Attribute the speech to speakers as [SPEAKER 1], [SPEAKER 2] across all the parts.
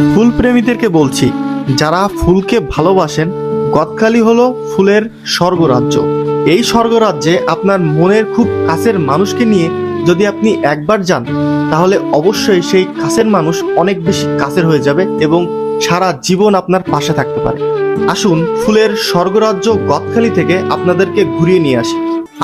[SPEAKER 1] ফুল প্রেমীদেরকে বলছি, যারা ফুলকে ভালোবাসেন, গদখালি হলো ফুলের স্বর্গরাজ্য। এই স্বর্গরাজ্যে আপনার মনের খুব কাছের মানুষকে নিয়ে যদি আপনি একবার যান, তাহলে অবশ্যই সেই কাছের মানুষ অনেক বেশি কাছের হয়ে যাবে এবং সারা জীবন আপনার পাশে থাকতে পারে। আসুন ফুলের স্বর্গরাজ্য গদখালি থেকে আপনাদেরকে ঘুরিয়ে নিয়ে আসি।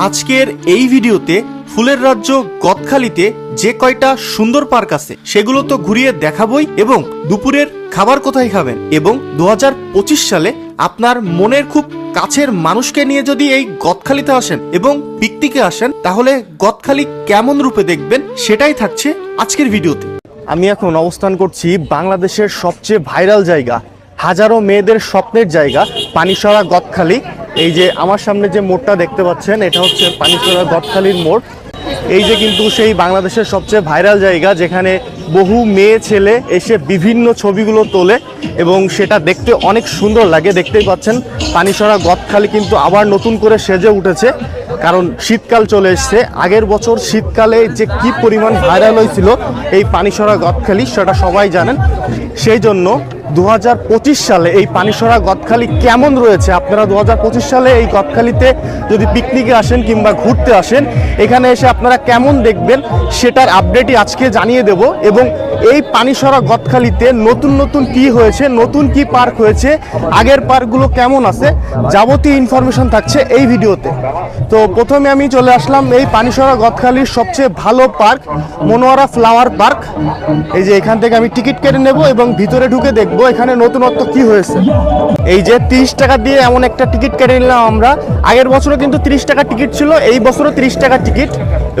[SPEAKER 1] আজকের এই ভিডিওতে ফুলের রাজ্য গদখালিতে যে কয়টা সুন্দর পার্ক আছে সেগুলো তো ঘুরিয়ে দেখাবই, এবং দুপুরের খাবার কোথায় খাবেন, এবং 2025 সালে আপনার মনের খুব কাছের মানুষকে নিয়ে যদি এই গদখালিতে আসেন এবং পিকনিকে আসেন, তাহলে গদখালি কেমন রূপে দেখবেন সেটাই থাকছে আজকের ভিডিওতে। আমি এখন অবস্থান করছি বাংলাদেশের সবচেয়ে ভাইরাল জায়গা, হাজারো মেয়েদের স্বপ্নের জায়গা পানিসরা গদখালি। এই যে আমার সামনে যে মোড়টা দেখতে পাচ্ছেন, এটা হচ্ছে পানিসরা গদখালির মোড়। এই যে কিন্তু সেই বাংলাদেশের সবচেয়ে ভাইরাল জায়গা, যেখানে বহু মেয়ে ছেলে এসে বিভিন্ন ছবিগুলো তোলে এবং সেটা দেখতে অনেক সুন্দর লাগে। দেখতেই পাচ্ছেন পানিসরা গদখালি কিন্তু আবার নতুন করে সেজে উঠেছে, কারণ শীতকাল চলে এসছে। আগের বছর শীতকালে যে কি পরিমাণ ভাইরাল হয়েছিল এই পানিসরা গদখালি, সেটা সবাই জানেন। সেই জন্য 2025 সালে এই পানিসরা গদখালি কেমন রয়েছে, আপনারা 2025 সালে এই গদখালিতে যদি পিকনিকে আসেন কিংবা ঘুরতে আসেন, এখানে এসে আপনারা কেমন দেখবেন সেটার আপডেটই আজকে জানিয়ে দেব। এবং এই পানিসরা গদখালিতে নতুন নতুন কি হয়েছে, নতুন কি পার্ক হয়েছে, আগের পার্কগুলো কেমন আছে, যাবতীয় ইনফরমেশন থাকছে এই ভিডিওতে। তো প্রথমে আমি চলে আসলাম এই পানিসরা গদখালির সবচেয়ে ভালো পার্ক, মনোয়ারা ফ্লাওয়ার পার্ক। এই যে এখান থেকে আমি টিকিট কেটে নেব এবং ভিতরে ঢুকে দেখবো এখানে নতুনত্ব কি হয়েছে। এই যে 30 টাকা দিয়ে এমন একটা টিকিট কেটে নিলাম আমরা। আগের বছরও কিন্তু 30 টাকা টিকিট ছিল, এই বছরও 30 টাকা টিকিট।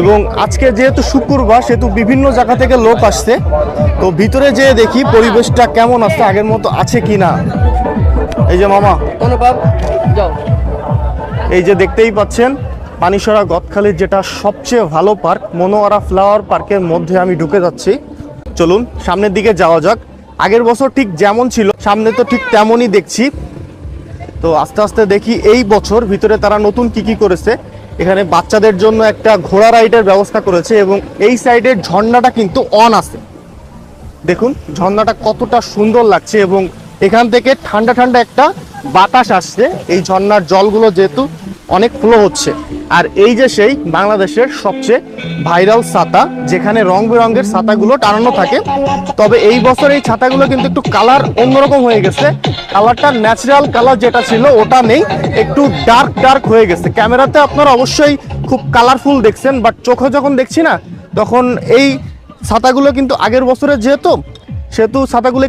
[SPEAKER 1] এবং আজকে যেহেতু শুক্রবার, সেহেতু বিভিন্ন জায়গা থেকে লোক আসছে। তো ভিতরে যেয়ে দেখি পরিবেশটা কেমন আছে, আগের মতো আছে কি না। এই যে মামা, এই যে দেখতেই পাচ্ছেন পানিসরা গদখালির যেটা সবচেয়ে ভালো পার্ক, মনোয়ারা ফ্লাওয়ার পার্কের মধ্যে আমি ঢুকে যাচ্ছি। চলুন সামনের দিকে যাওয়া যাক। আগের বছর ঠিক যেমন ছিল সামনে তো ঠিক তেমনই দেখছি। তো আস্তে আস্তে দেখি এই বছর ভিতরে তারা নতুন কি কি করেছে। এখানে বাচ্চাদের জন্য একটা ঘোড়া রাইডের ব্যবস্থা করেছে এবং এই সাইডের ঝর্ণাটা কিন্তু অন আছে। দেখুন ঝর্ণাটা কতটা সুন্দর লাগছে এবং এখান থেকে ঠান্ডা ঠান্ডা একটা বাতাস আসছে এই ঝর্ণার জলগুলো যেহেতু অনেক ফ্লো হচ্ছে। আর এই যে সেই বাংলাদেশের সবচেয়ে ভাইরাল ছাতা, যেখানে রং বেরঙের ছাতাগুলো টানানো থাকে। তবে এই বছর এই ছাতাগুলো কিন্তু একটু কালার অন্যরকম হয়ে গেছে। কালারটা ন্যাচারাল কালার যেটা ছিল ওটা নেই, একটু ডার্ক ডার্ক হয়ে গেছে। ক্যামেরাতে আপনারা অবশ্যই খুব কালারফুল দেখছেন, বাট চোখে যখন দেখছি না, তখন এই ছাতাগুলো কিন্তু আগের বছরের যেহেতু ছাতাগুলো